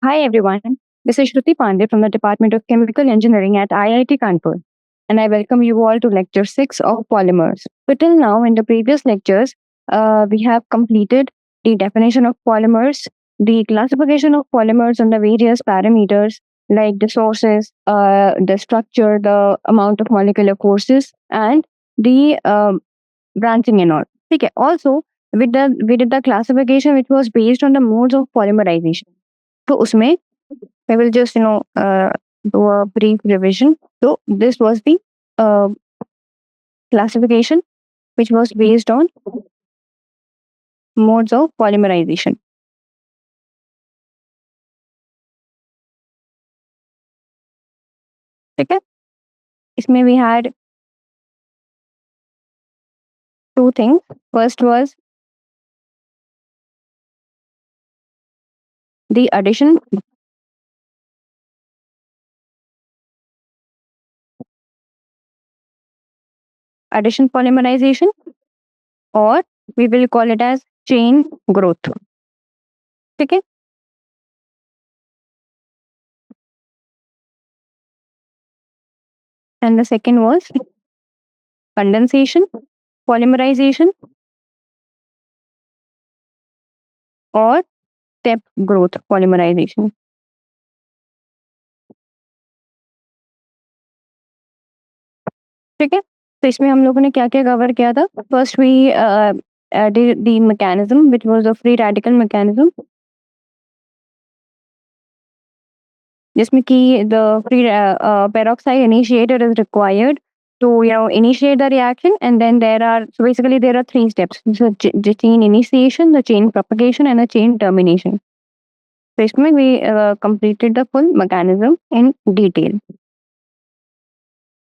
Hi everyone, this is Shruti Pandey from the Department of Chemical Engineering at IIT Kanpur, and I welcome you all to Lecture 6 of Polymers. So, till now, in the previous lectures, we have completed the definition of polymers, the classification of polymers and the various parameters like the sources, the structure, the amount of molecular forces, and the branching and all. Okay. Also, we did the classification which was based on the modes of polymerization. तो उसमें I will just do a brief revision. So this was the uh, classification which was based on modes of polymerization. Okay. इसमें we had two things. First was the addition polymerization, or we will call it as chain growth. Okay. And the second was condensation polymerization or step growth polymerization. ठीक है, तो इसमें हम लोगों ने क्या-क्या cover किया था? First we did the mechanism which was a free radical mechanism. जिसमें कि the free peroxide initiator is required to initiate the reaction, and then so basically there are three steps. So the chain initiation, the chain propagation, and the chain termination. So इसमें we completed the full mechanism in detail.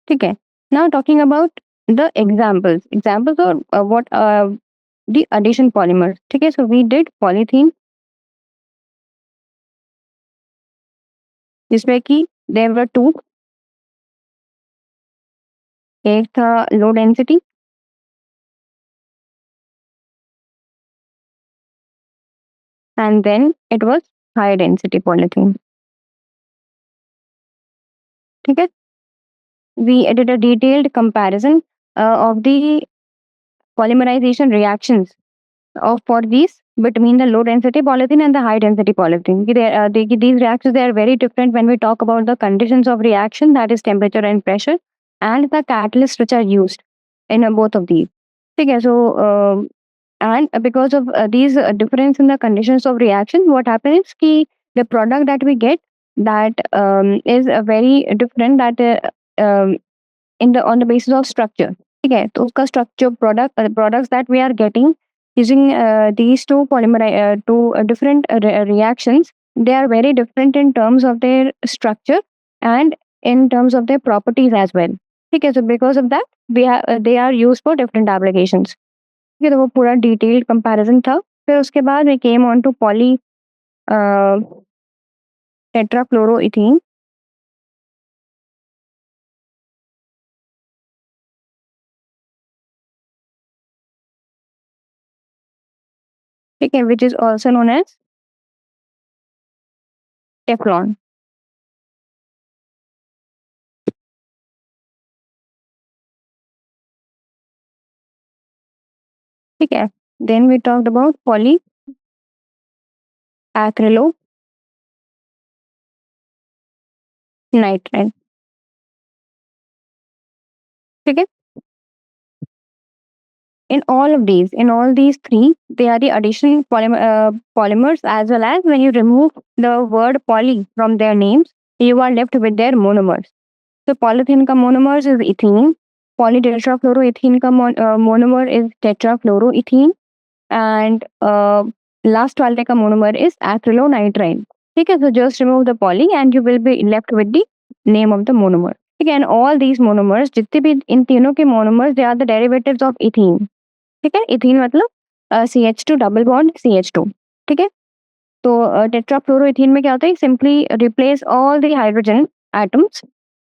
ठीक है. Now talking about the examples. Examples are what the addition polymers. ठीक है, so we did polythene, जिसमें कि there were two. एक था low density, and then it was high density polythene. ठीक है, we did a detailed comparison of the polymerization reactions for these between the low density polythene and the high density polythene. These reactions, they are very different when we talk about the conditions of reaction, that is temperature and pressure, and the catalysts which are used in both of these. Okay, so and because of these difference in the conditions of reaction, what happens is कि the product that we get, that is very different, that in the on the basis of structure. ठीक है, तो उसका structure products that we are getting using these two different reactions, they are very different in terms of their structure and in terms of their properties as well. ठीक है, so because of that they are used for different applications. ठीक है, तो वो पूरा detailed comparison था. फिर उसके बाद we came on to poly tetrachloroethene. ठीक है, which is also known as Teflon. ठीक है, then we talked about polyacrylonitrile. ठीक है, in all these three, they are the additional polymers, as well as when you remove the word poly from their names, you are left with their monomers. So polythene ka monomers is ethene, polytetrafluoroethene ka monomer is tetrafluoroethene, and last वाले का monomer is acrylonitrile. ठीक है, so just remove the poly and you will be left with the name of the monomer. ठीक है, and all these monomers, जितने भी इन तीनों के monomers, they are the derivatives of ethene. ठीक है, ethene मतलब CH2 डबल बॉन्ड CH2. ठीक है, तो टेट्राफ्लोरोइथीन में क्या होता है, simply replace all the hydrogen atoms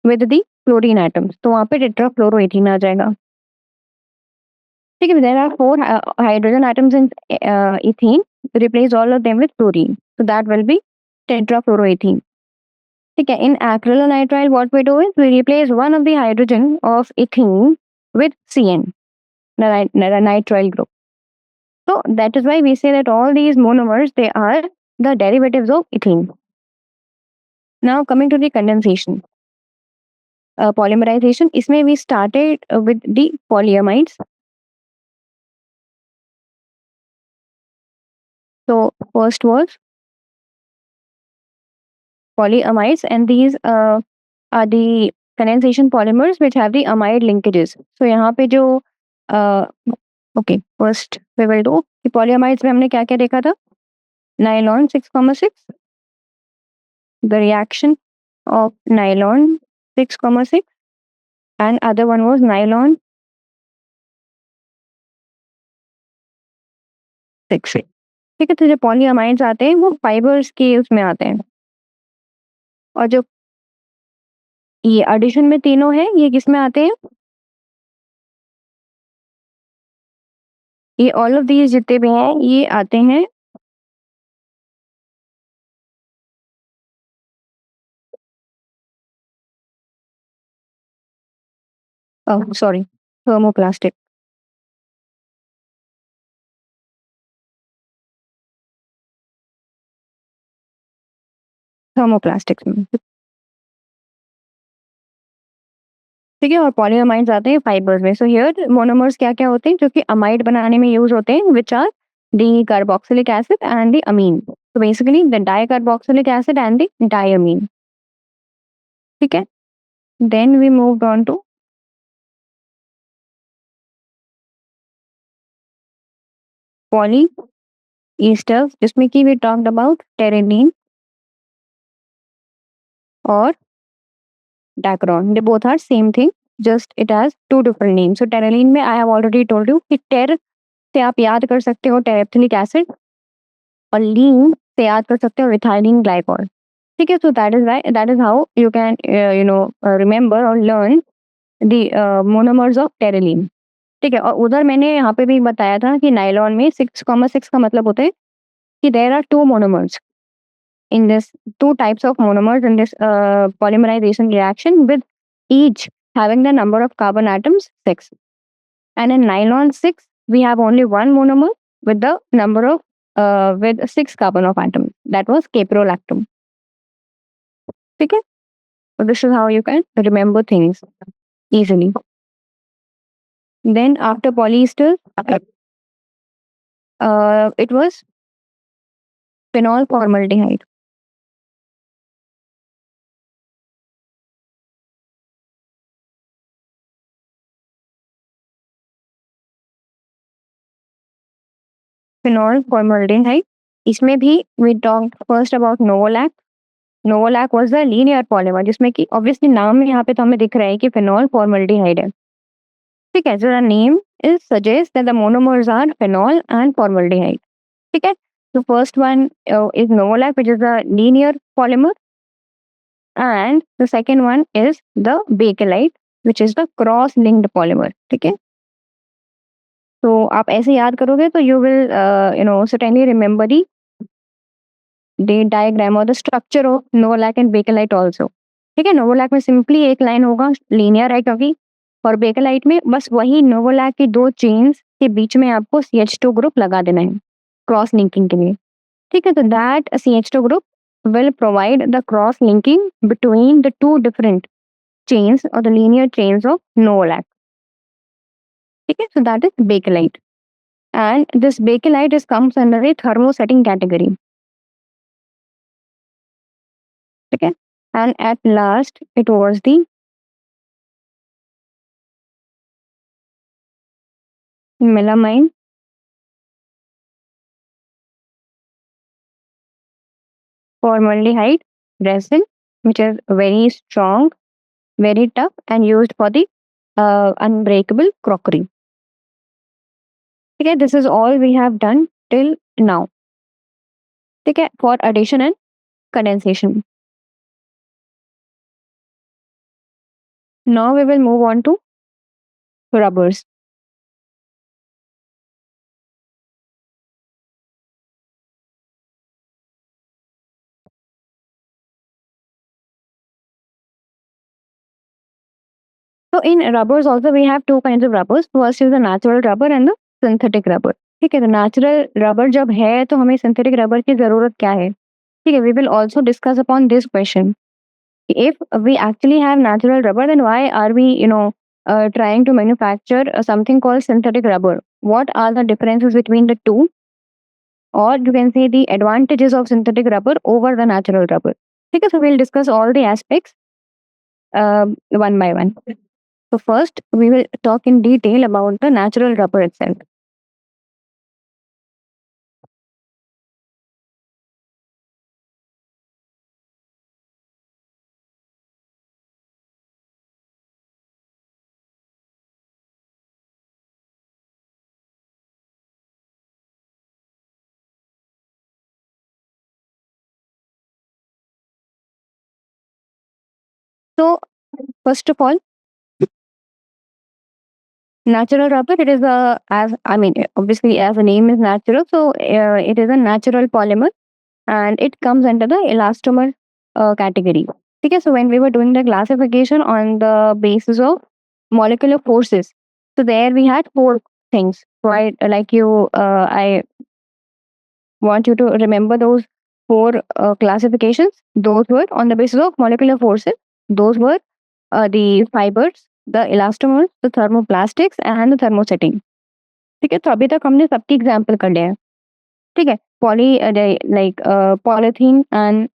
with the chlorine atoms, तो वहां पे टेट्राफ्लोरोइथीन आ जाएगा. ठीक है, there are 4 hydrogen atoms in ethene, replace all of them with chlorine, so that will be tetrafluoroethene. ठीक है, in acrylonitrile what we do is we replace one of the hydrogen of ethene with CN, the nitrile group. So that is why we say that all these monomers, they are the derivatives of ethene. Now coming to the condensation, polymerization, इसमें we started with the polyamides. So first was polyamides, and these are the condensation polymers which have the amide linkages. So यहाँ पे जो okay, first we will do कि polyamides में हमने क्या क्या देखा था? Nylon 6,6, the reaction of nylon 6,6, and other one was nylon 6. ठीक है, तो जो polyamides आते हैं वो फाइबर्स के उसमें आते हैं, और जो ये एडिशन में तीनों है ये किस में आते हैं? ये ऑल ऑफ दीज जितने भी हैं ये आते हैं सॉरी थर्मोप्लास्टिक, थर्मोप्लास्टिक में। ठीक है, और पॉलीअमाइड्स आते हैं फाइबर्स में। सो हियर मोनोमर्स क्या क्या होते हैं जो कि अमाइड बनाने में यूज होते हैं, which are the carboxylic acid and the amine. So basically the dicarboxylic acid and the diamine. ठीक है, then we moved on to polyesters, जिसमें कि we talked about terylene और dacron. They both are same thing, just it has two different names. So terylene में I have already told you कि ter से आप याद कर सकते हो terephthalic acid, और lean से याद कर सकते हो इथाइलिन ग्लाइकॉल। ठीक है, so that is how you can remember or learn the monomers of terylene. ठीक है, और उधर मैंने यहाँ पे भी बताया था कि नाइलॉन में 6,6 का मतलब होता है कि there are two monomers in this, two types of monomers in this polymerization reaction, with each having the number of carbon atoms 6. And in nylon 6 we have only one monomer with the number of with 6 carbon of atoms, that was caprolactam. ठीक है, so this is how you can remember things easily. Then after polyester, it was phenol formaldehyde. Phenol formaldehyde, इसमें भी we talked first about Novolac. Novolac was the linear polymer, जिसमें कि obviously नाम में यहाँ पे तो हमें दिख रहा है कि phenol formaldehyde है। ठीक है, so the name is suggests that the monomers are phenol and formaldehyde. ठीक है, so first one is Novolac, which is a linear polymer, and the second one is the Bakelite, which is the cross-linked polymer. ठीक है, तो आप ऐसे याद करोगे तो you will certainly remember the diagram or the structure of Novolac and Bakelite also. ठीक है, Novolac में सिंपली एक लाइन होगा, लीनियर है क्योंकि, और बेकेलाइट में बस वही नोवोलैक की दो चेन्स के बीच में आपको CH2 ग्रुप लगा देना है क्रॉस लिंकिंग के लिए। ठीक है, तो that CH2 group will provide the cross linking between the two different chains or the linear chains of Novolac. ठीक है, so that is bakelite, and this bakelite is comes under a thermosetting category. ठीक है, and at last it was the melamine formaldehyde resin, which is very strong, very tough, and used for the unbreakable crockery. Okay, this is all we have done till now. Okay, for addition and condensation. Now we will move on to rubbers. So in rubbers also we have two kinds of rubbers. First is the natural rubber and the synthetic rubber. ठीक है, तो natural rubber जब है तो हमें synthetic rubber की जरूरत क्या है? ठीक है, we will also discuss upon this question. If we actually have natural rubber, then why are we, trying to manufacture something called synthetic rubber? What are the differences between the two? Or you can say the advantages of synthetic rubber over the natural rubber. Okay, so we'll discuss all the aspects one by one. So first, we will talk in detail about the natural rubber itself. So first of all, natural rubber, it is a, as I mean, obviously as the name is natural, so it is a natural polymer and it comes under the elastomer category. Okay, so when we were doing the classification on the basis of molecular forces, so there we had four things, right? Like I want you to remember those four classifications. Those were on the basis of molecular forces. Those were the fibers, the elastomers, the thermoplastics and the thermosetting. ठीक है, तो अभी तक हमने सबकी example कर लिया है. ठीक है, like polythene and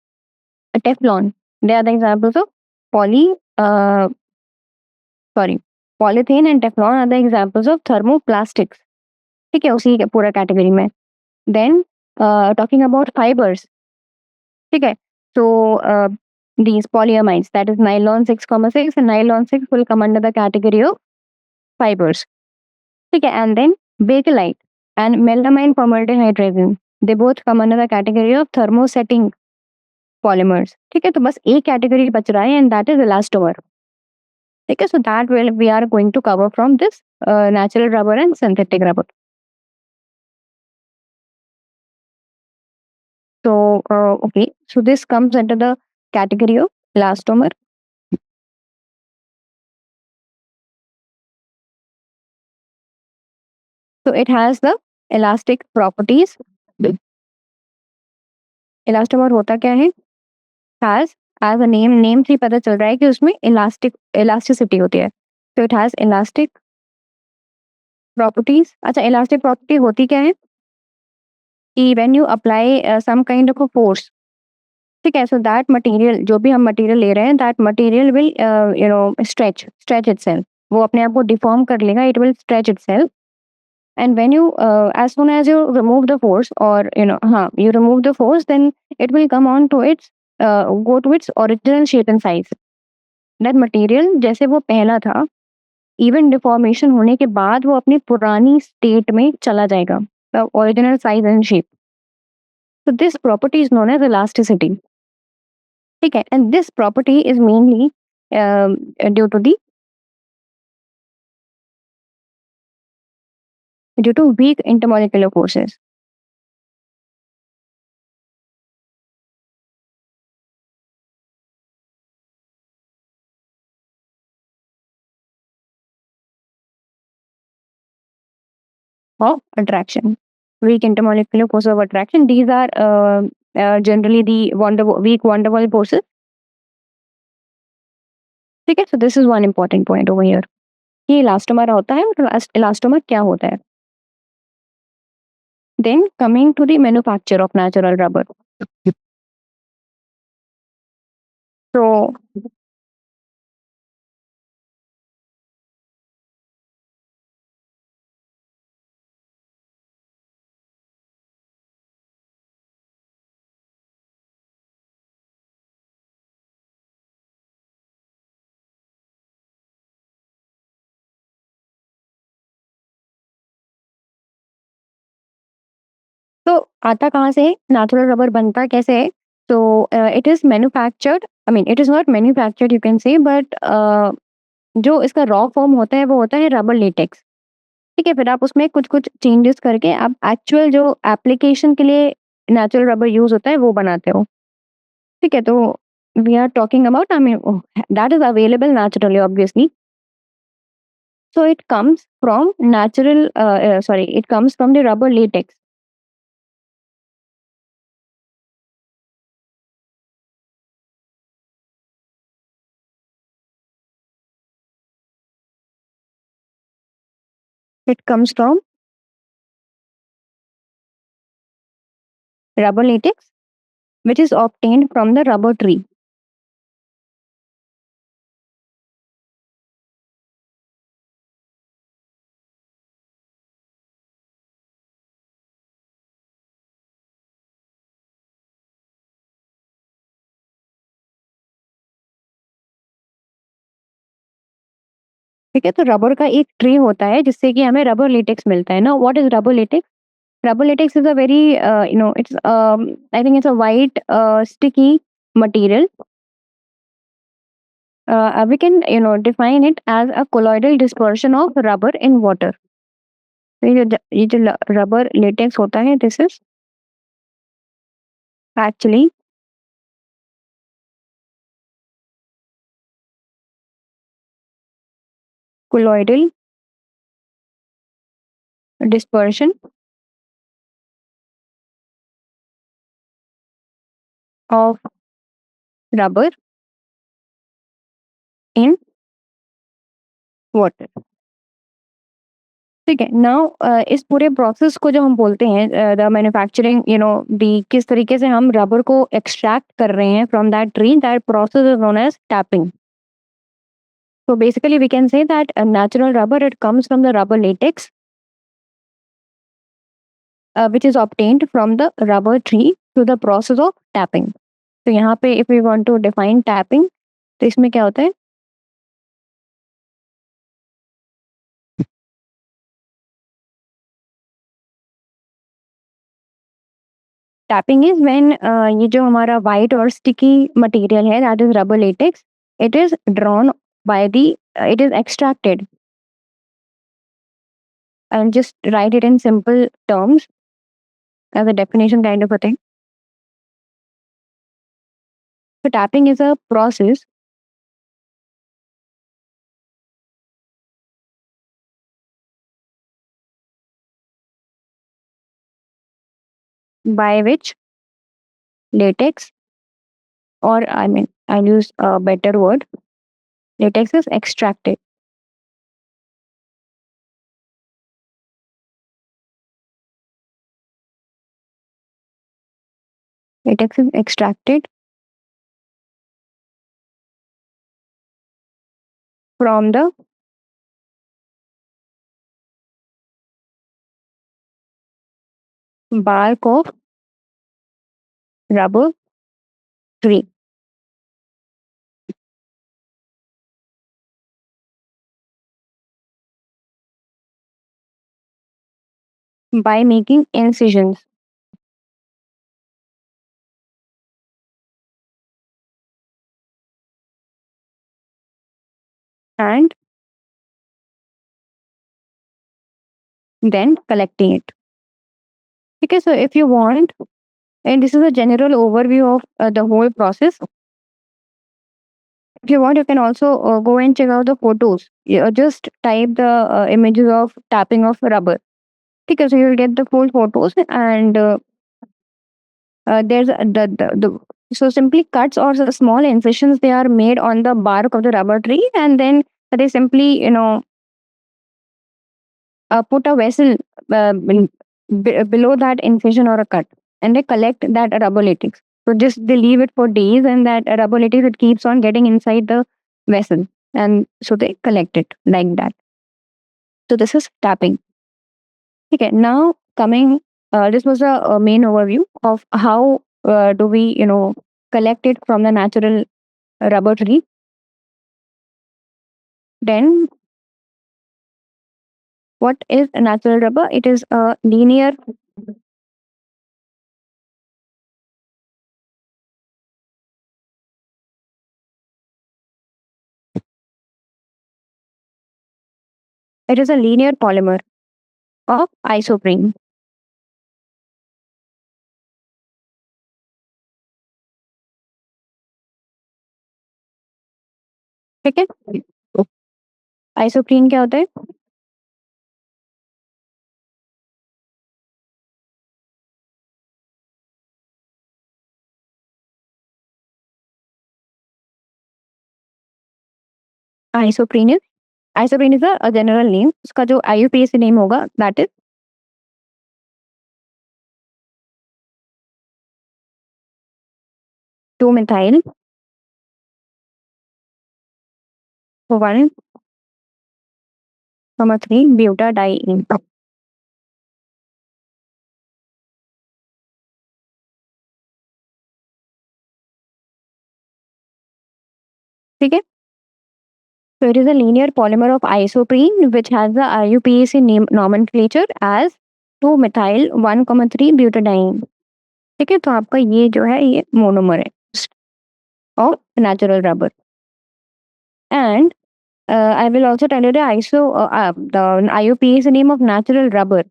Teflon. They are the examples of uh, polythene and Teflon are the examples of thermoplastics. ठीक है, उसी के पूरा कैटेगरी में. Then talking about fibers. ठीक है, so these polyamides, that is nylon 6,6 and nylon 6 will come under the category of fibers. ठीक है, and then bakelite and melamine formaldehyde resin, they both come under the category of thermosetting polymers. ठीक है, तो बस एक category बच रहा है and that is elastomer. ठीक है, so that will we are going to cover from this natural rubber and synthetic rubber. So okay, so this comes under the category of elastomer. So it has the elastic properties. Elastomer होता क्या है? Has as a name से ही पता चल रहा है कि उसमें elasticity होती है. So it has elastic properties. अच्छा, elastic property होती क्या है? कि when you apply some kind of a force, ठीक है, so that material, जो भी हम material ले रहे हैं, that material will stretch itself. वो अपने आप को deform कर लेगा, it will stretch itself. And when you as soon as you remove the force, or you remove the force, then it will come on to its go to its original shape and size. That material जैसे वो पहला था, even deformation होने के बाद वो अपनी पुरानी state में चला जाएगा, the original size and shape. So this property is known as elasticity. ठीक है, and this property is mainly due to weak intermolecular forces. Of attraction. Weak intermolecular forces of attraction. These are generally the weak van der Waals forces. ठीक है, so this is one important point over here. ये elastomer होता है और elastomer क्या होता है? Then coming to the manufacture of natural rubber. So तो आता कहाँ से है? नेचुरल रबर बनता कैसे है? So it is manufactured. I mean, it is not manufactured, you can say, but जो इसका रॉ फॉर्म होता है वो होता है रबर लेटेक्स. ठीक है, फिर आप उसमें कुछ चेंजेस करके आप एक्चुअल जो एप्लीकेशन के लिए नेचुरल रबर यूज होता है वो बनाते हो. ठीक है, तो we are talking about, I mean that is available naturally obviously. So it comes from it comes from the rubber latex. It comes from rubber latex, which is obtained from the rubber tree. ठीक है, तो rubber का एक tree होता है जिससे कि हमें रबर लेटेक्स मिलता है ना. What is rubber latex? Rubber latex is a very, it's, I think it's a white, sticky material. We can, define it as a colloidal dispersion of rubber in water. तो ये जो rubber latex होता है, this is actually colloidal dispersion of rubber in water. ठीक है. Now इस पूरे process को जो हम बोलते हैं, द मैन्युफैक्चरिंग, दी किस तरीके से हम रबर को एक्सट्रैक्ट कर रहे हैं from that tree, that process is known as tapping. So basically, we can say that a natural rubber, it comes from the rubber latex, which is obtained from the rubber tree through the process of tapping. तो यहाँ पे if we want to define tapping, तो इसमें क्या होता है? Tapping is when ये जो हमारा white और sticky material है, that is rubber latex, it is drawn by it is extracted. And just write it in simple terms as a definition kind of a thing. So tapping is a process by which latex, or I mean, I'll use a better word, latex is extracted. Latex is extracted from the bark of rubber tree. By making incisions. And then collecting it. Okay, so if you want, and this is a general overview of the whole process. If you want, you can also go and check out the photos. Just type the images of tapping of rubber. Okay, so you'll get the full photos, and there's the so simply cuts or small incisions, they are made on the bark of the rubber tree, and then they simply, put a vessel below that incision or a cut, and they collect that rubber latex. So just they leave it for days, and that rubber latex, it keeps on getting inside the vessel, and so they collect it like that. So this is tapping. Okay, now coming, this was a main overview of how do we, collect it from the natural rubber tree. Then, what is a natural rubber? It is a linear. It is a linear polymer of isoprene. ठीक है. Isoprene क्या होता है? Isoprene is a general name, उसका जो IUPAC name होगा that is 2-methyl 1,3-butadiene। ठीक है, so it is a linear polymer of isoprene which has the IUPAC name nomenclature as 2-methyl 1,3-butadiene। ठीक है, तो आपका ये जो है ये मोनोमर है of natural rubber. And I will also tell you the IUPAC name of natural rubber.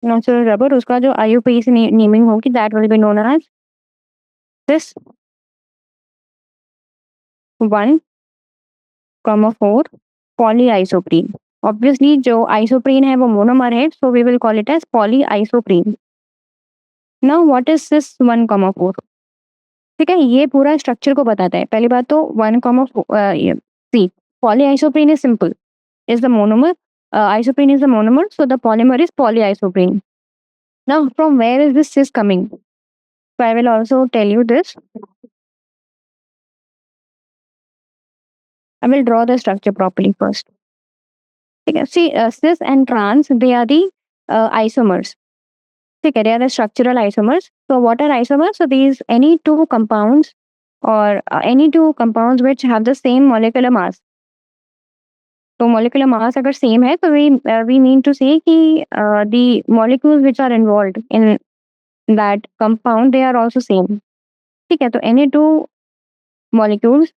Natural rubber, उसका जो IUPAC नेमिंग होगी that will be known as this 1,4 polyisoprene। Obviously जो आइसोप्रीन है वो मोनोमर है, so we will call it as polyisoprene। Now what is this 1,4? ठीक है, ये पूरा स्ट्रक्चर को बताता है। पहली बात तो 1,4 सी polyisoprene is simple, is the monomer, isoprene is the monomer, so the polymer is polyisoprene। Now from where is this cis coming? So I will also tell you this. I will draw the structure properly first. Okay, see, cis and trans, they are the isomers. Okay, they are the structural isomers. So what are isomers? So these any two compounds or any two compounds which have the same molecular mass. तो molecular mass अगर same है तो we mean to say कि the molecules which are involved in that compound they are also same। ठीक है, तो any two molecules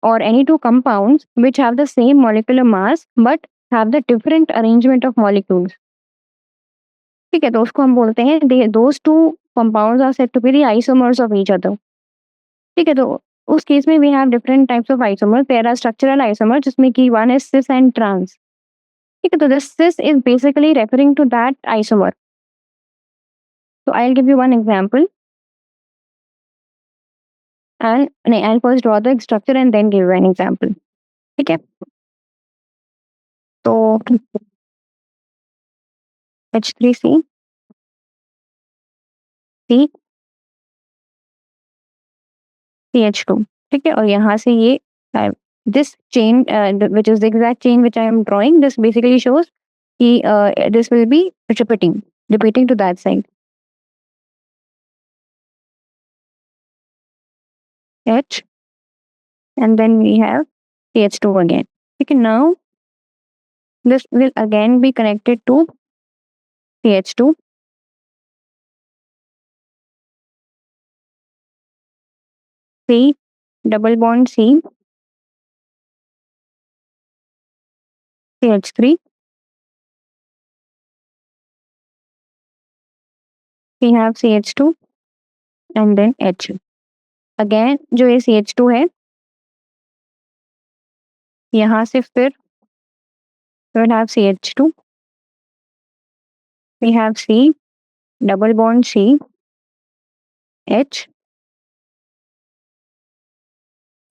or any two compounds which have the same molecular mass but have the different arrangement of molecules। ठीक है, तो उसको हम बोलते हैं those two compounds are said to be the isomers of each other। ठीक है, तो उस केस में we have different types of isomers। there are structural isomers जिसमें कि one is cis and trans। ठीक है, तो this cis is basically referring to that isomer। so I'll give you one example and I'll first draw the structure and then give you an example। ठीक है, तो H3C C CH2। ठीक है, और यहाँ से ये this chain which is the exact chain which I am drawing, this basically shows कि this will be repeating to that side। H and then we have CH2 again। ठीक है, now this will again be connected to CH2। C double bond C CH3। we have CH2 and then H। again जो ये CH2 है यहाँ से फिर we will have CH2, we have C double bond C H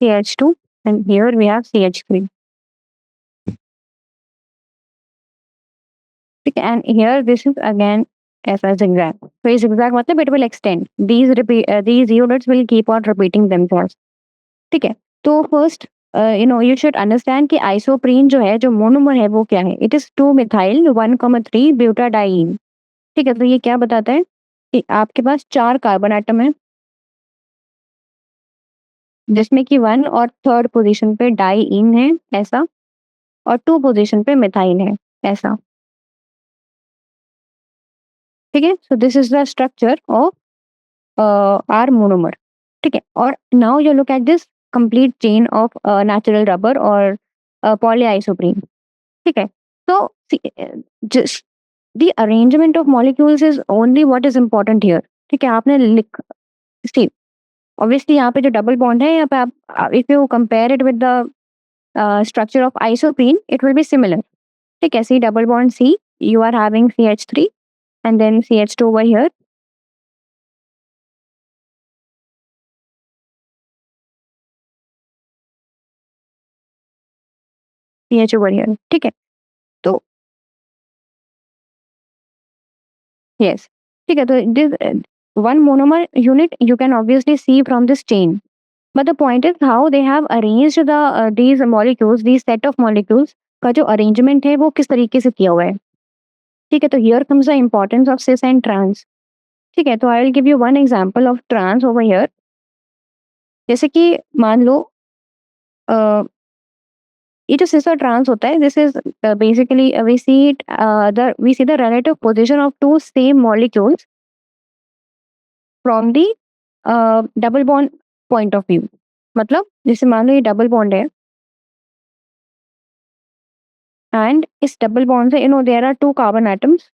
CH2 and here we have CH3। ठीक है, and here this is again as a zigzag। so ये zigzag मतलब it will extend, these units will keep on repeating themselves। ठीक है, तो first you should understand कि isoprene जो है, जो मोनोमर है वो क्या है। it is 2-methyl 1,3 butadiene। ठीक है, तो ये क्या बताता है कि आपके पास 4 कार्बन एटम है जिसमें कि 1 और 3rd पोजीशन पे डाईइन है ऐसा, और 2 पोजीशन पे मिथाइल है ऐसा। ठीक है, so this is the structure of our monomer. ठीक है, और now you look at this complete chain of natural rubber और पॉलीआइसोप्रीन। ठीक है, तो just the arrangement of molecules is only what is important here. ठीक है, आपने लिख सी ऑब्वियसली यहाँ पे जो डबल बॉन्ड है, यहाँ पे आप if you compare it with the structure of isoprene, it will be similar. ठीक है, C double bond C, you are having CH3 and then CH2 over here. CH over here. ठीक है, तो yes, ठीक है, तो this one monomer unit you can obviously see from this chain. But the point is how they have arranged the these molecules, these set of molecules का जो arrangement है वो किस तरीके से किया हुआ है. ठीक है, तो here comes the importance of cis and trans. ठीक है, तो I will give you one example of trans over here. जैसे कि मान लो ये जो cis और trans होता है, this is basically we see the relative position of two same molecules from the double bond point of view. मतलब जैसे मान लो ये डबल बॉन्ड है एंड इस डबल बॉन्ड से there are two carbon atoms.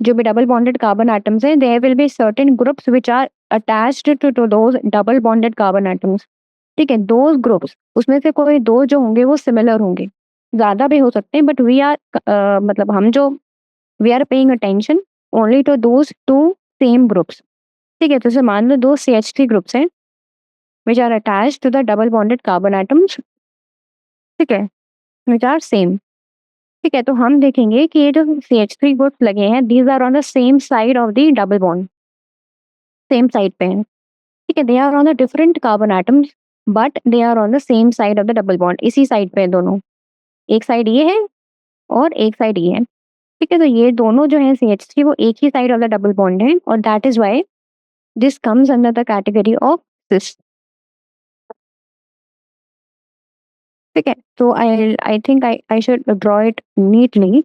जो भी डबल बॉन्डेड कार्बन एटम्स हैं, there will be certain groups which are attached to those double bonded carbon atoms. ठीक है, दोज ग्रुप्स उसमें से कोई दो जो होंगे वो सिमिलर होंगे, ज्यादा भी हो सकते हैं, बट वी आर मतलब हम जो we are paying attention only to those two same groups. ठीक है, तो जैसे मान लो दो CH3 ग्रुप्स हैं which are attached to the double bonded carbon atoms. ठीक है, which are same. ठीक है, तो हम देखेंगे कि ये जो CH3 ग्रुप्स लगे हैं, these are on the same side of the double bond, same side पे हैं. ठीक है, they are on the different carbon atoms but they are on the same side of the double bond. इसी side पे हैं दोनों, एक side ये है और एक साइड ये है. ठीक है, तो ये दोनों जो है CH3 वो एक ही side of the double bond है और that is why this comes under the category of cis. ठीक है, तो I think I should draw it neatly.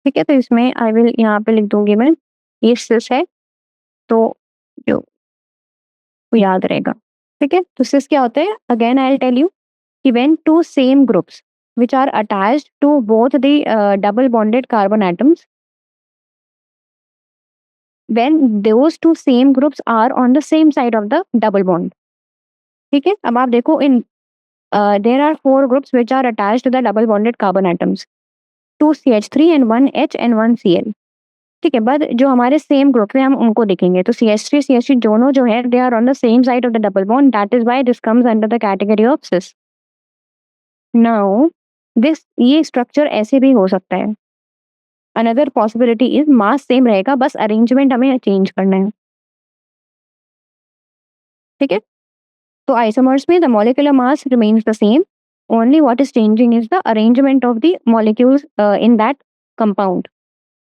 ठीक है, तो इसमें आई विल यहाँ पे लिख दूंगी मैं, ये सिस है तो जो वो याद रहेगा. ठीक है, तो सिस क्या होता है, again I will tell you कि when two same groups which are attached to both the double bonded carbon atoms, when those two same groups are on the same side of the double bond. ठीक है, अब आप देखो इन there are four groups which are attached to the double bonded carbon atoms, two CH3 and one H and one Cl. ठीक है, but जो हमारे same group है हम उनको देखेंगे तो CH3 CH3 दोनों जो है they are on the same side of the double bond, that is why this comes under the category of cis. Now this ये स्ट्रक्चर ऐसे भी हो सकता है. Another possibility is mass same रहेगा, बस अरेंजमेंट हमें चेंज करना है. ठीक है, तो आइसोमर्स में the molecular mass remains the same, only what is changing is the arrangement of the molecules in that compound.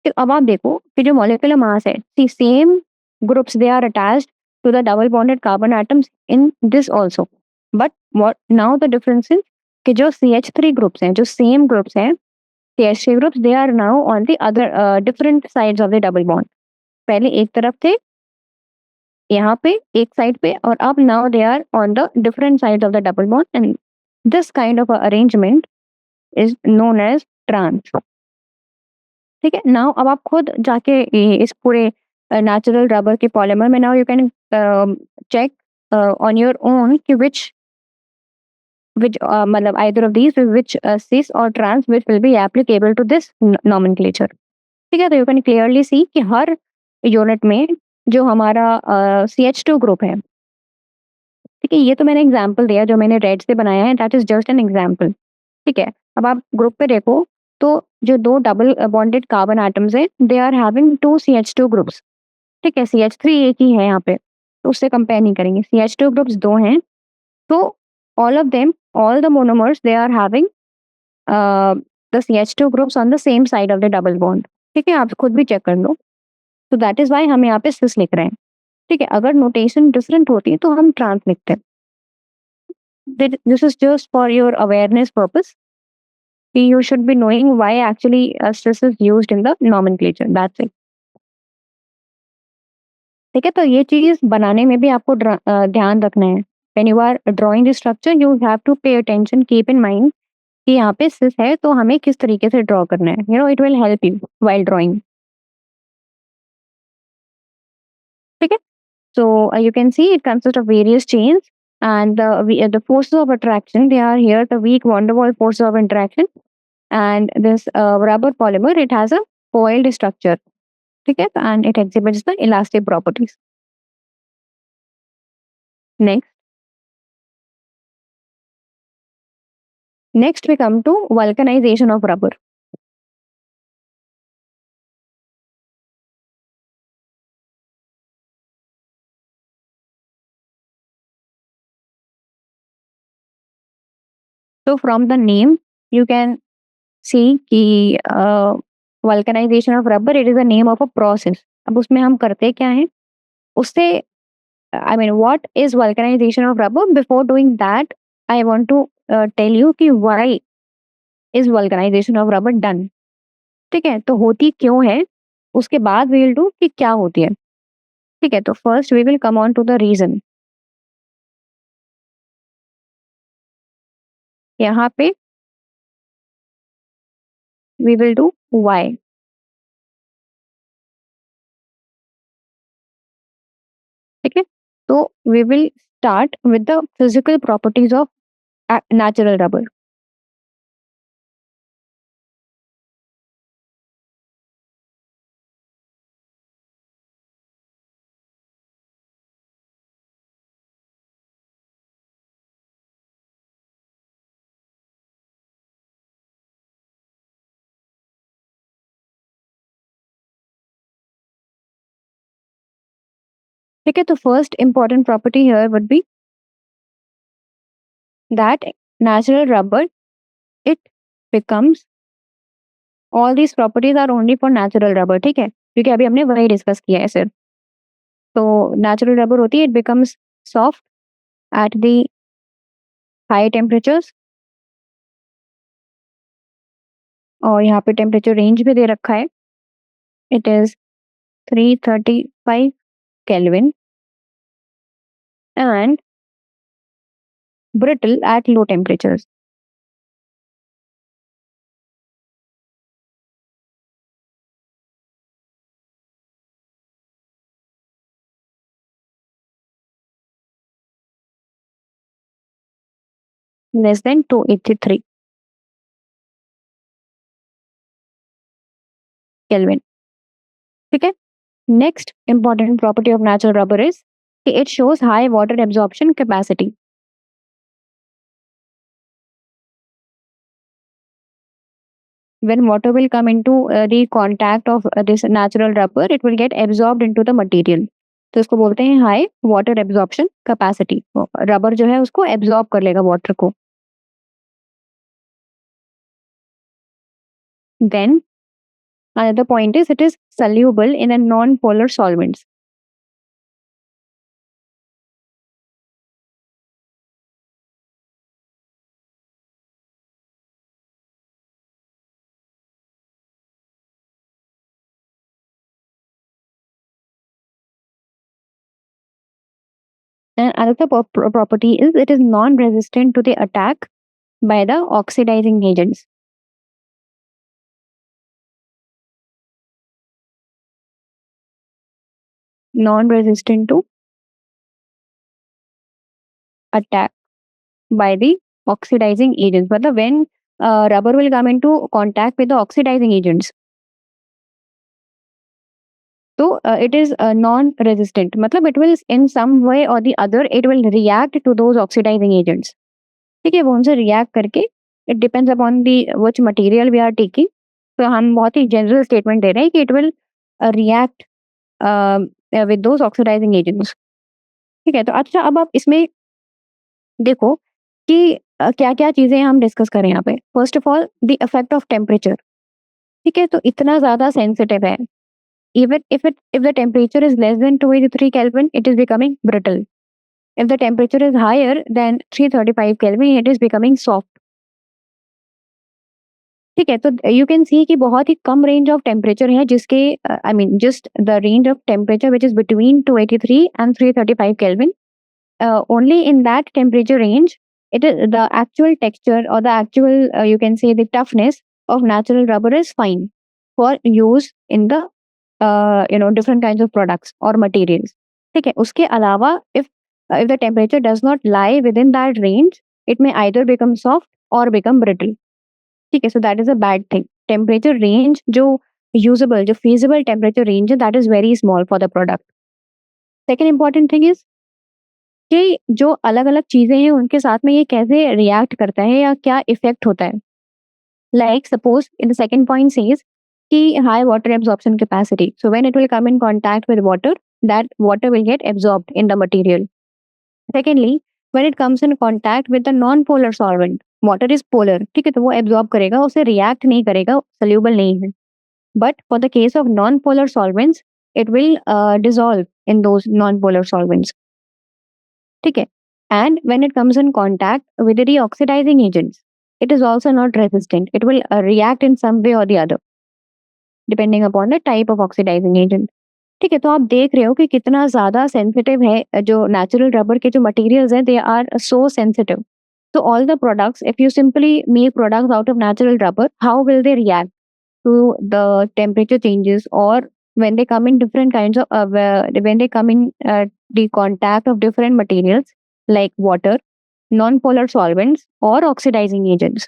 तो अब आप देखो कि जो मॉलिक्यूलर मास है, see same groups they are attached to the double bonded carbon atoms in this also, but what now the difference is कि जो CH3 groups हैं, जो सेम ग्रुप्स हैं, CH3 groups they are now on the other different sides of the double bond. पहले एक तरफ थे यहाँ पे एक साइड पे और अब now they are on the different sides of the double bond and this kind of arrangement is known as trans. ठीक है, नाउ अब आप खुद जाके इस पूरे नेचुरल रबर के पॉलीमर में now you can check on your own कि which मतलब either of these which cis or trans which will be applicable to this nomenclature. ठीक है, तो यू कैन क्लियरली सी कि हर यूनिट में जो हमारा CH2 ग्रुप है, ठीक है, ये तो मैंने एग्जाम्पल दिया जो मैंने रेड से बनाया है, that is just an example. ठीक है, अब आप ग्रुप पे देखो तो जो दो डबल बॉन्डेड कार्बन एटम्स है they are having two CH2 groups. ठीक है, CH3 एक ही है यहाँ पे तो उससे कंपेयर नहीं करेंगे, CH2 ग्रुप्स दो हैं तो all of them, all the monomers they are having the CH2 groups on the same side of the double bond. ठीक है, आप खुद भी चेक कर लो. तो दैट इज वाई हम यहाँ पे सिस लिख रहे हैं. ठीक है, अगर नोटेशन डिफरेंट होती तो हम ट्रांस लिखते हैं. This is just for your awareness purpose. You should be knowing why actually cis is used in the nomenclature. That's it. ठीक है, तो ये चीज बनाने में भी आपको ध्यान रखना है। When you are drawing the structure you have to pay attention, keep in mind कि यहाँ पे सिस है तो हमें किस तरीके से ड्रॉ करना है। You no it will help you while drawing. ठीक है, so you can see it consists of various chains, and the forces of attraction, they are here the weak van der Waals forces of interaction, and this rubber polymer, it has a coiled structure. Okay, and it exhibits the elastic properties. Next, we come to vulcanization of rubber. So from the name, you can see कि vulcanization of rubber, it is the name of a process. अब उसमें हम करते क्या हैं उससे, I mean, what is vulcanization of rubber? Before doing that, I want to tell you कि why is vulcanization of rubber done. ठीक है, तो होती क्यों है, उसके बाद we will do कि क्या होती है। ठीक है, तो first we will come on to the reason. यहाँ पे we will do why. ठीक है, तो we will start with the physical properties of natural rubber. ठीक है, तो first important property here would be that natural rubber, it becomes, all these properties are only for natural rubber. ठीक है, क्योंकि अभी हमने वही डिस्कस किया है सिर्फ। तो नेचुरल रबर होती है, it becomes soft at the high temperatures, और यहाँ पे टेम्परेचर रेंज भी दे रखा है, it is 335 kelvin, and brittle at low temperatures. Less than 283 Kelvin. ठीक है, next important property of natural rubber is कि it shows high water absorption capacity. When water will come into the contact of this natural rubber, it will get absorbed into the material. तो इसको बोलते हैं high water absorption capacity. Rubber जो है उसको absorb कर लेगा वाटर को. Then another point is it is soluble in a non-polar solvents. And another property is it is non-resistant to the attack by the oxidizing agents. Non-resistant to attack by the oxidizing agents. मतलब when rubber will come into contact with the oxidizing agents, so it is non-resistant. मतलब it will in some way or the other it will react to those oxidizing agents. ठीक है, वो उनसे react करके, it depends upon the which material we are taking. तो हम बहुत ही general statement दे रहे हैं कि it will react with those oxidizing agents. ठीक है, तो अच्छा अब आप इसमें देखो कि क्या-क्या चीज़ें हम डिस्कस करें यहाँ पे। First of all the effect of temperature, ठीक है? तो इतना ज़्यादा सेंसिटिव है। Even if the temperature is less than 283 Kelvin, it is becoming brittle. If the temperature is higher than 335 Kelvin, it is becoming soft. ठीक है, तो you can see कि बहुत ही कम रेंज ऑफ टेम्परेचर है जिसके I mean just the range of temperature which is between 283 and 335 kelvin. Only in that temperature range, it is the actual texture or the actual you can say the toughness of natural rubber is fine for use in the different kinds of products or materials. ठीक है, उसके अलावा if the temperature does not lie within that range, it may either become soft or become brittle. ठीक है, so that is a bad thing. Temperature range जो usable जो feasible temperature range है, that is very small for the product. Second important thing is कि जो अलग-अलग चीज़ें हैं उनके साथ में ये कैसे रिएक्ट करता है या क्या इफ़ेक्ट होता है। Like suppose in the second point says कि high water absorption capacity. So when it will come in contact with water, that water will get absorbed in the material. Secondly, when it comes in contact with the non polar solvent, water is polar, ठीक है? तो वो absorb करेगा, उसे react नहीं करेगा, soluble नहीं है। But for the case of non polar solvents, it will dissolve in those non polar solvents. ठीक है, and when it comes in contact with the reoxidizing agents, it is also not resistant. It will react in some way or the other depending upon the type of oxidizing agent. ठीक है, तो आप देख रहे हो कि कितना ज्यादा सेंसिटिव है जो नेचुरल रबर के जो मटेरियल्स हैं, they are so sensitive. So all the products, if you simply make products out of natural rubber, how will they react to the temperature changes, or when they come in different kinds of when they come in the contact of different materials like water, non-polar solvents or oxidizing agents.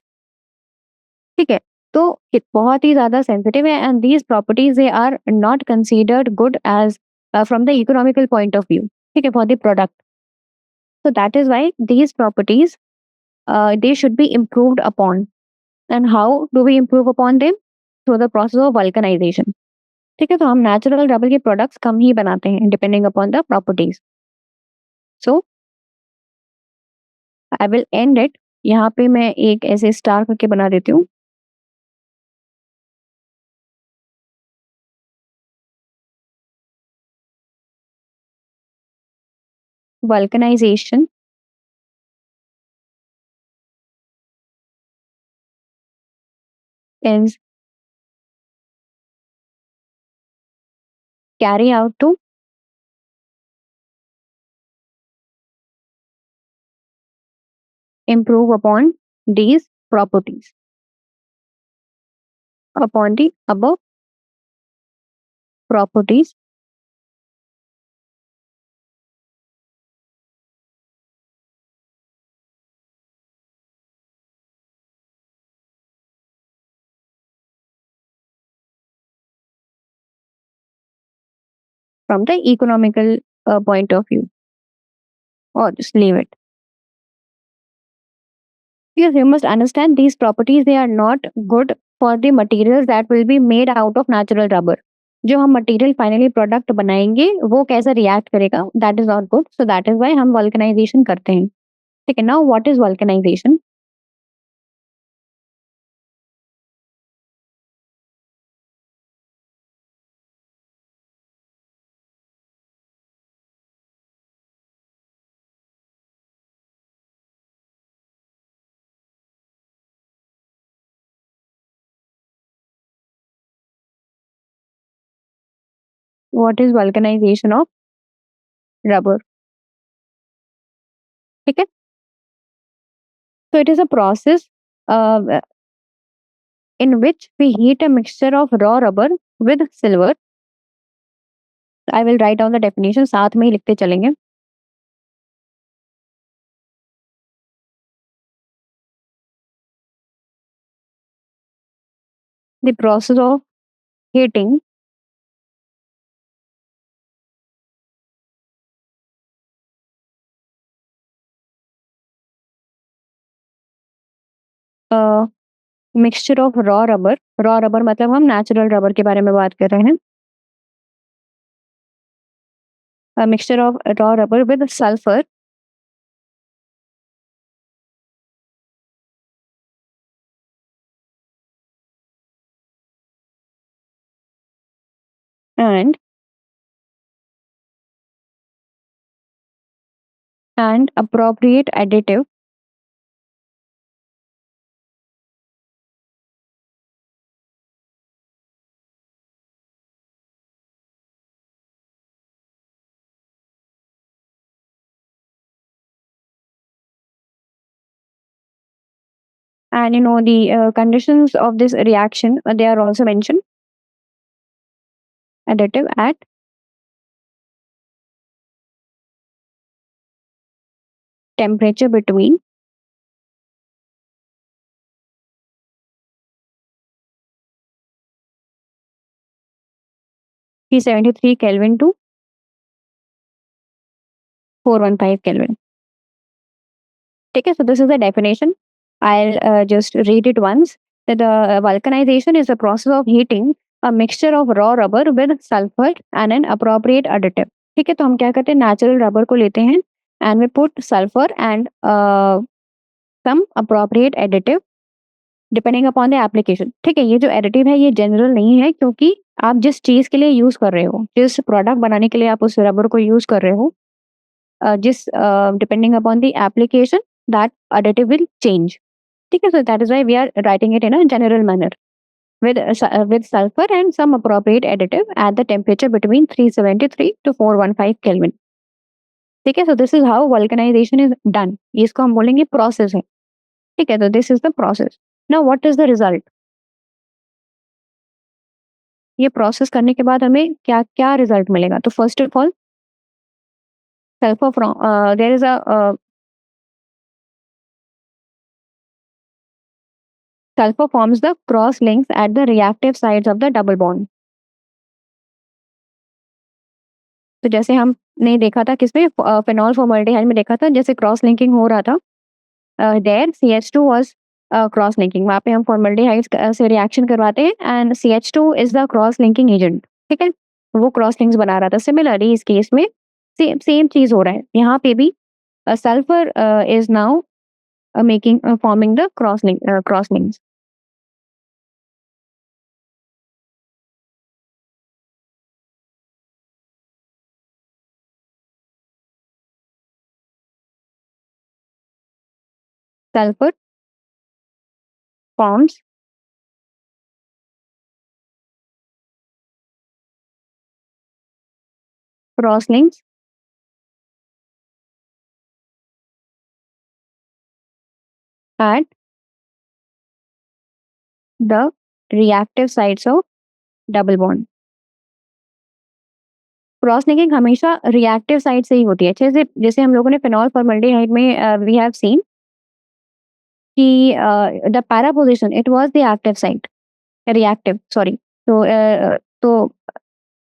ठीक है, तो बहुत ही ज्यादा sensitive है and these properties they are not considered good as from the economical point of view. ठीक है, for the product. So that is why these properties they should be improved upon. And how do we improve upon them? Through the process of vulcanization. ठीक है, तो हम natural rubber के products कम ही बनाते हैं depending upon the properties. So I will and it. यहाँ पे मैं एक ऐसे स्टार करके बना देती हूँ. Vulcanization is carry out to improve upon these properties, upon the above properties from the economical point of view, or just leave it. Because you must understand these properties, they are not good for the materials that will be made out of natural rubber. जो हम material finally product बनाएंगे वो कैसा react करेगा, that is not good. So that is why हम vulcanization करते हैं. ठीक है, now what is vulcanization? What is vulcanization of rubber? ठीक है, so it is a process in which we heat a mixture of raw rubber with silver. I will write down the definition, साथ में ही लिखते चलेंगे. The process of heating a mixture of raw rubber. Raw rubber मतलब हम natural rubber के बारे में बात कर रहे हैं. A mixture of raw rubber with sulfur and appropriate additive And the conditions of this reaction, they are also mentioned. Additive at temperature between 373 Kelvin to 415 Kelvin. Okay, so this is the definition. I'll just read it once. That vulcanization is a process of heating a mixture of raw rubber with sulfur and an appropriate additive. ठीक है, तो हम क्या करते हैं, natural rubber को लेते हैं and we put sulfur and some appropriate additive depending upon the application. ठीक है, ये जो एडिटिव है ये जनरल नहीं है, क्योंकि आप जिस चीज के लिए यूज कर रहे हो, जिस प्रोडक्ट बनाने के लिए आप उस रबर को यूज कर रहे हो, जिस depending upon the application that additive will change. ठीक है, so that is why we are writing it in a general manner with sulfur and some appropriate additive at the temperature between 373 to 415 Kelvin. ठीक है, so this is how vulcanization is done. इसको हम बोलेंगे process है. ठीक है, तो this is the process. Now what is the result? ये प्रोसेस करने के बाद हमें क्या क्या रिजल्ट मिलेगा? तो first of all sulfur from there is a sulfur forms the cross links at the reactive sides of the double bond. तो जैसे हमने देखा था किसमें, फेनॉल फॉर्मल्डिहाइड में देखा था, जैसे क्रॉस लिंकिंग हो रहा था, there CH2 was cross linking. वहाँ पे हम फॉर्मल्डिहाइड से रिएक्शन करवाते हैं and CH2 is the cross linking agent. ठीक है, वो क्रॉस लिंक्स बना रहा था. सिमिलरली इस केस में सेम चीज हो रहा है. यहाँ पे भी sulphur is now making forming the cross links. Sulfur forms cross links at the reactive sides of double bond. Cross linking हमेशा रिएक्टिव साइड से ही होती है. जैसे जैसे हम लोगों ने फिनॉल फॉर्मल्डिहाइड में वी हैव सीन कि the para position it was the active side, reactive sorry. तो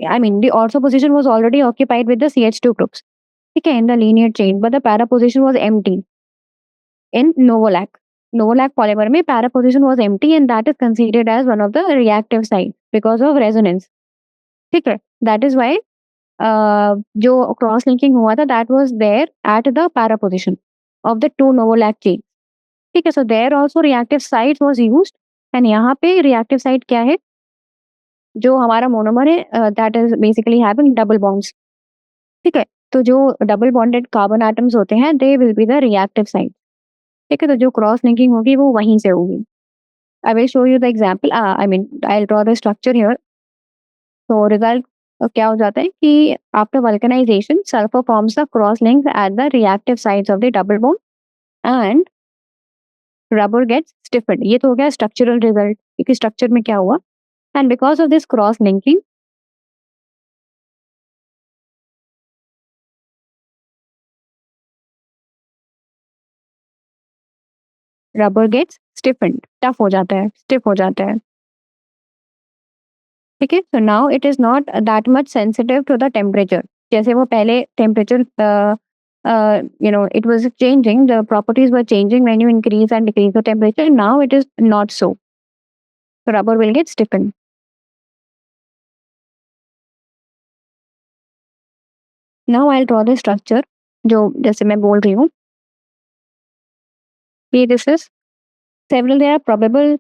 I mean the ortho position was already occupied with the CH2 groups. ठीक है, in the linear chain, but the para position was empty in Novolac. Novolac polymer में para position was empty and that is considered as one of the reactive side because of resonance. ठीक है, that is why जो cross linking हुआ था that was there at the para position of the two Novolac chains. ठीक है, so there also reactive site was used and यहाँ पे reactive site क्या है, जो हमारा मोनोमर है that is basically having double bonds. ठीक है, तो जो डबल बॉन्डेड कार्बन एटम्स होते हैं they will be the reactive side. ठीक है, तो जो क्रॉस लिंकिंग होगी वो वहीं से होगी. I will show you the example. I mean I will draw the structure here. तो रिजल्ट क्या हो जाता है कि after vulcanization sulphur forms the cross links at the reactive sides of the double bond and rubber gets stiffened. ये तो हो गया स्ट्रक्चरल रिजल्ट कि स्ट्रक्चर में क्या हुआ. And because of this cross linking rubber gets stiffened, tough हो जाता है, स्टिफ हो जाता है. ठीक है, so now it is not that much sensitive to the temperature. जैसे वो पहले temperature it was changing, the properties were changing when you increase and decrease the temperature. Now it is not so. So rubber will get stiffened. Now I'll draw the structure जो जैसे मैं बोल रही हूँ कि this is several there are probable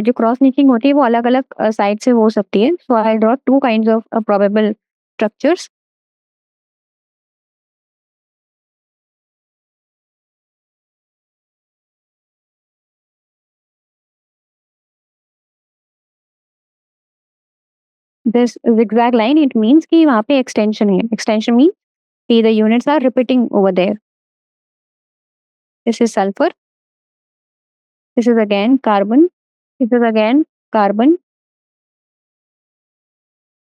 जो cross linking होती है वो अलग अलग साइड से हो सकती है. So I draw two kinds of probable structures. This zigzag line it means कि वहाँ पे एक्सटेंशन है. एक्सटेंशन मीन्स कि the units are repeating over there. This is sulfur. This is again carbon. This is again carbon,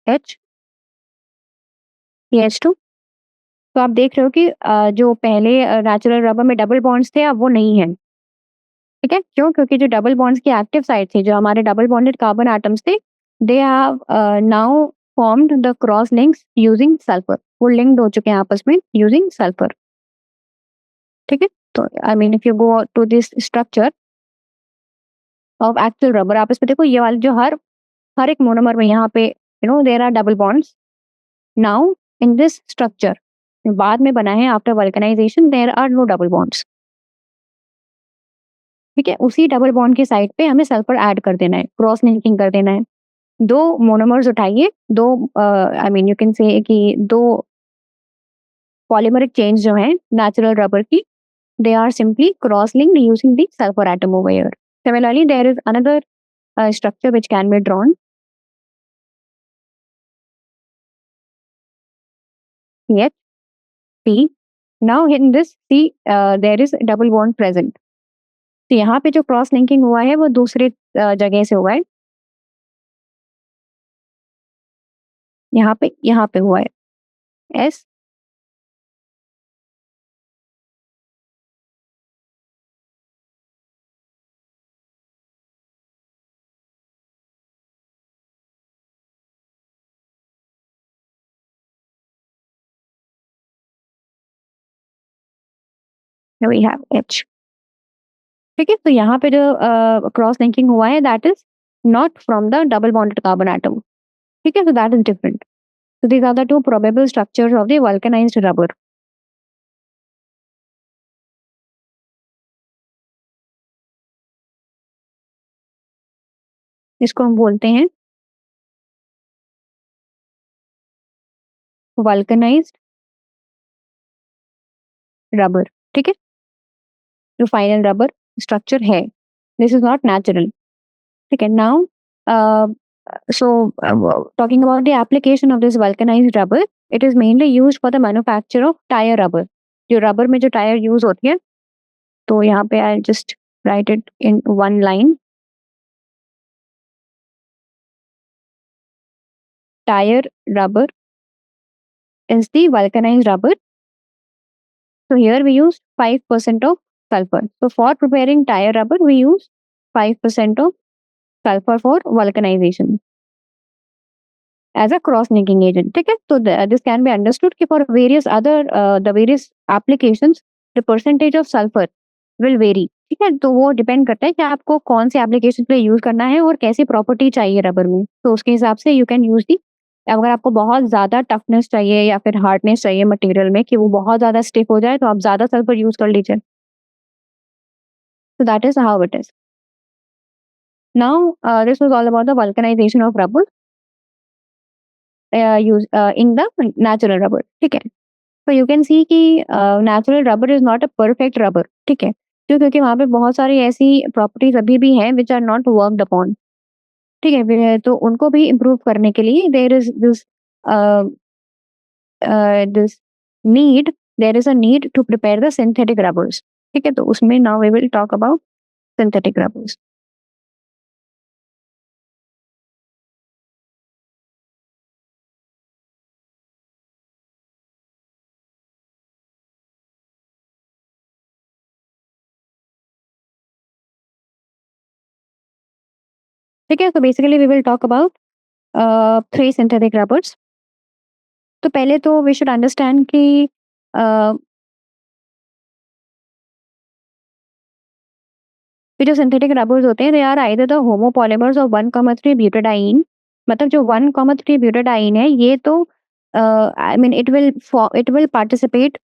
H, CH2। तो आप देख रहे हो कि जो पहले नेचुरल रबर में डबल बॉन्ड्स थे, अब वो नहीं है। ठीक है? क्यों? क्योंकि जो डबल बॉन्ड्स की एक्टिव साइड थी, जो हमारे डबल बॉन्डेड कार्बन एटम्स थे, they have now formed the cross links using sulphur. वो लिंक्ड हो चुके हैं आपस में यूजिंग सल्फर। ठीक है? तो I mean if you go to this structure of actual rubber, आप इसमें देखो ये वाले जो हर एक मोनोमर में यहाँ पे there are double bonds. Now in this structure बाद में बना है after vulcanization, there are no double bonds. ठीक है? उसी डबल बॉन्ड के साइड पे हमें सल्फर ऐड कर देना है, क्रॉस लिंकिंग कर देना है। दो मोनोमर्स उठाइए, दो I mean you can say कि दो पॉलीमरिक चेन्स जो हैं नेचुरल रबर की, they are simply cross-linked using the sulfur atom over here. Similarly, there is another structure which can be drawn. CH, P. Now in this C, there is double bond present. तो यहाँ पे जो cross linking हुआ है वो दूसरे जगह से हुआ है, यहाँ पे हुआ है S, we have H। ठीक है? तो यहाँ पे जो क्रॉस लिंकिंग हुआ है that is not from the double bonded carbon atom. ठीक है? तो that is different. So these are the two probable structures of the vulcanized rubber. इसको हम बोलते हैं वल्कनाइज्ड रबर। ठीक है? जो फाइनल रबर स्ट्रक्चर है, दिस इज नॉट नेचुरल। ठीक है? Now so talking about the application of this vulcanized rubber, it is mainly used for the manufacture of tire rubber। जो रबर में जो टायर यूज होती है, तो यहाँ पे I just right it in one line. Tire rubber is the vulcanized rubber. So here we use 5% of sulfur. So for preparing tire rubber, we use 5% of sulfur for vulcanization as a cross linking agent। ठीक है? तो this can be understood कि for various other the various applications the percentage of sulfur will vary। ठीक है? तो वो depend करता है कि आपको कौन से एप्लीकेशन के लिए यूज करना है और कैसी प्रॉपर्टी चाहिए रबर में, तो उसके हिसाब से यू कैन यूज दी। अगर आपको बहुत ज्यादा टफनेस चाहिए या फिर हार्डनेस चाहिए मटेरियल में कि वो बहुत ज्यादा स्टिफ हो जाए, तो आप ज्यादा सल्फर यूज कर लीजिए। So that is how it is। Now, this was all about the vulcanization of rubber in the natural rubber। ठीक है? So you can see कि natural rubber is not a perfect rubber। ठीक है? क्योंकि वहाँ पे बहुत सारी ऐसी प्रॉपर्टीज अभी भी हैं which are not worked upon। ठीक है? तो उनको भी इम्प्रूव करने के लिए there is this need there is a need to prepare the synthetic rubbers। ठीक है? तो उसमें now we will talk about synthetic rubbers। ठीक है? तो basically we will talk about 3 synthetic rubbers। तो पहले तो वी शुड अंडरस्टैंड कि ये जो सिंथेटिक रबर्स होते हैं they are either the homopolymers of 1,3 butadiene. मतलब जो 1,3 ब्यूटाडाइन है ये तो I mean it will participate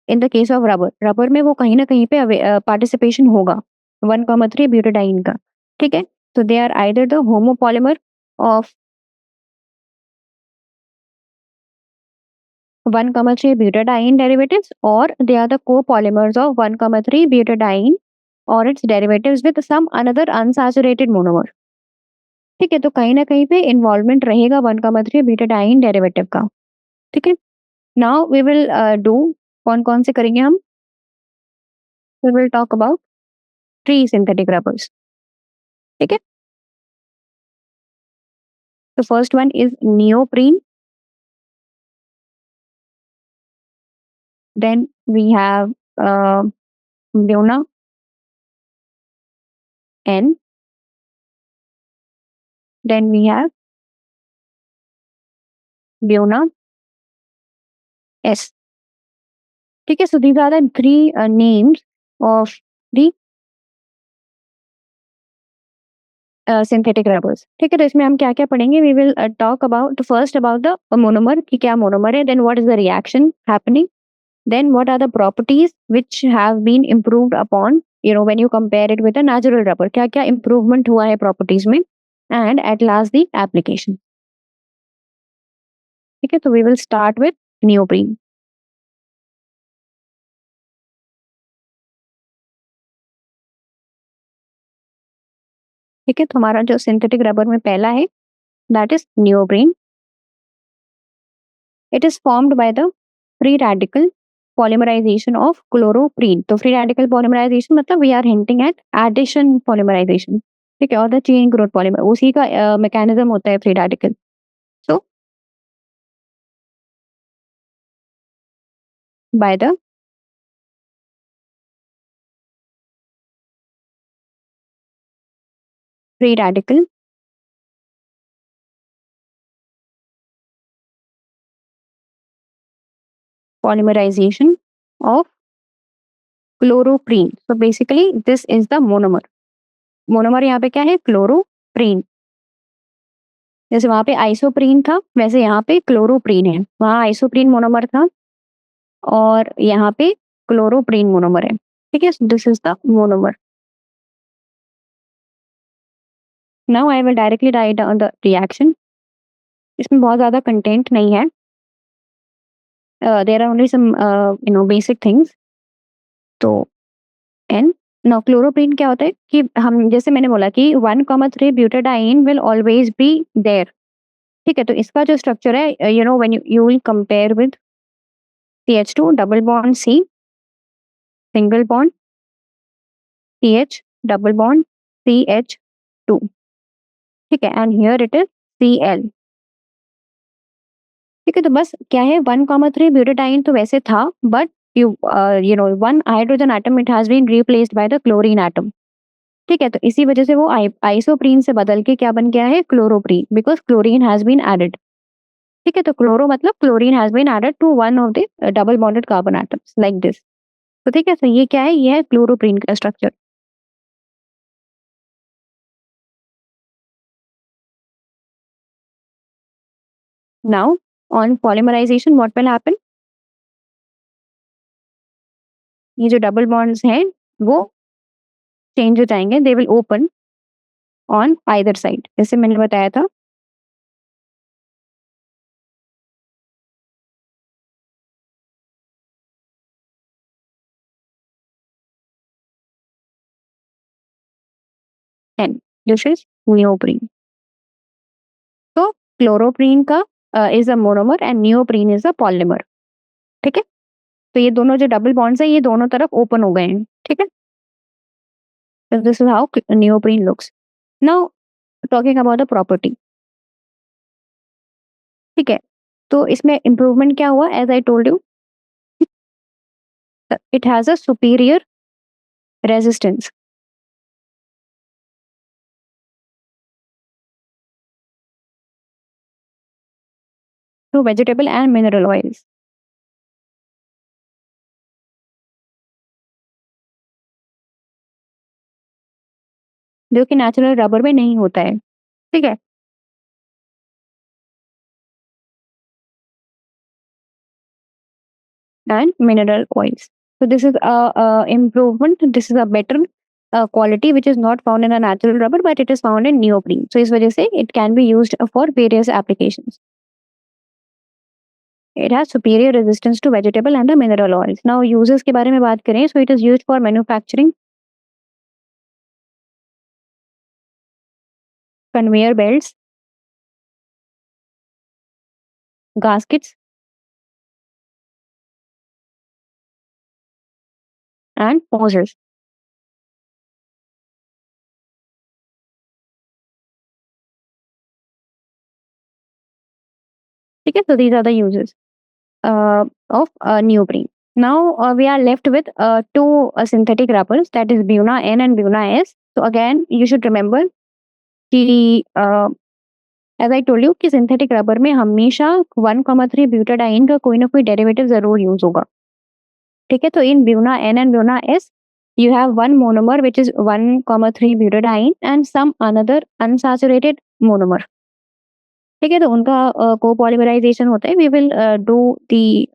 in the case of rubber. Rubber में वो कहीं ना कहीं पे पार्टिसिपेशन होगा 1,3 ब्यूटाडाइन का। ठीक है? तो they are either the homopolymer of 1,3 butadiene derivatives or they are the copolymers of 1,3 butadiene or its derivatives with some another unsaturated monomer। ठीक है? तो कहीं ना कहीं पे इन्वॉल्वमेंट रहेगा 1,3 ब्यूटाडाइन डेरिवेटिव का। ठीक है? नाउ वी विल डू कौन कौन से करेंगे हम। We will talk about 3 synthetic rubbers. ठीक है, the first one is neoprene, then we have uh, Buna N, then we have Buna S. ठीक है, so these are the 3 names of the synthetic rubbers. ठीक है, तो इसमें हम क्या क्या पढ़ेंगे? We will talk about first about the monomer कि क्या monomer है, then what is the reaction happening, then what are the properties which have been improved upon, you know, when you compare it with a natural rubber, क्या क्या improvement हुआ है properties में, and at last the application. ठीक है, तो we will start with neoprene. ठीक है, तो हमारा जो सिंथेटिक रबर में पहला है that is neoprene. It is formed by the free radical polymerization of chloroprene. तो फ्री रेडिकल पॉलीमराइजेशन मतलब we are hinting at addition polymerization. ठीक है, और द चेन ग्रोथ पॉलीमर उसी का मैकेनिज्म होता है free radical. So bye the free radical polymerization of chloroprene. So basically this is the monomer. Monomer यहाँ पे क्या है? क्लोरोप्रीन. जैसे वहां पे आइसोप्रीन था वैसे यहाँ पे क्लोरोप्रीन है. वहां आइसोप्रीन मोनोमर था और यहाँ पे क्लोरोप्रीन मोनोमर है. ठीक है, this is the monomer. Now I will directly write down the reaction. इसमें बहुत ज्यादा कंटेंट नहीं है. There are only some you know basic things. तो एन नाउ क्लोरोप्रीन क्या होता है कि हम जैसे मैंने बोला कि 1,3 butadiene will always be there. ठीक है, तो इसका जो स्ट्रक्चर है you know when you will compare with CH2 double bond C single bond CH double bond CH2. ठीक है, and here it is Cl. ठीक है, तो बस क्या है 1,3 ब्यूटाडाइन तो वैसे था but you know one hydrogen atom it has been replaced by the chlorine atom. ठीक है, तो इसी वजह से वो आइसोप्रीन से बदल के क्या बन गया है? Chloroprene, because chlorine has been added. ठीक है, तो क्लोरो मतलब chlorine has been added to one of the double bonded carbon atoms like this. तो ठीक है, तो ये क्या है? ये है क्लोरोप्रीन का structure. Now on polymerization what will happen? ये जो डबल बॉन्ड्स हैं वो चेंज हो जाएंगे. They will open on either side जैसे मैंने बताया था. And this is neoprene. तो क्लोरोप्रीन का is a monomer and neoprene is a polymer. ठीक है, तो ये दोनों जो डबल बॉन्ड्स है ये दोनों तरफ ओपन हो गए हैं. ठीक है, so this is how neoprene looks. Now talking about the property. ठीक है, तो इसमें इम्प्रूवमेंट क्या हुआ? As I told you it has a superior resistance to vegetable and mineral oils. जो कि नेचुरल रबर में नहीं होता है. ठीक है, and mineral oils. So this is a improvement. This is a better quality which is not found in a natural rubber, but it is found in neoprene. So इस वजह से it can be used for various applications. It has superior resistance to vegetable and the mineral oils. Now uses के बारे में बात करें, so it is used for manufacturing conveyor belts, gaskets, and hoses. ठीक है, so these are the uses of neoprene. Now we are left with two synthetic rubbers, that is Buna N and Buna S. So again you should remember कि as I told you कि synthetic rubber में हमेशा 1,3 butadiene का कोई ना कोई derivative जरूर use होगा. ठीक है, तो in buna N and buna S you have one monomer which is 1,3 butadiene and some another unsaturated monomer. ठीक है, तो उनका कोपॉलीमराइजेशन होता है. We will do the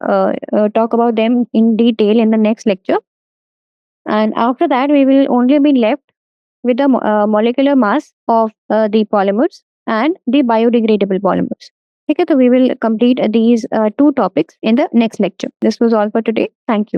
talk about them in detail in the next lecture, and after that we will only be left with the molecular mass of the polymers and the biodegradable polymers. Okay, so we will complete these two topics in the next lecture. This was all for today. Thank you.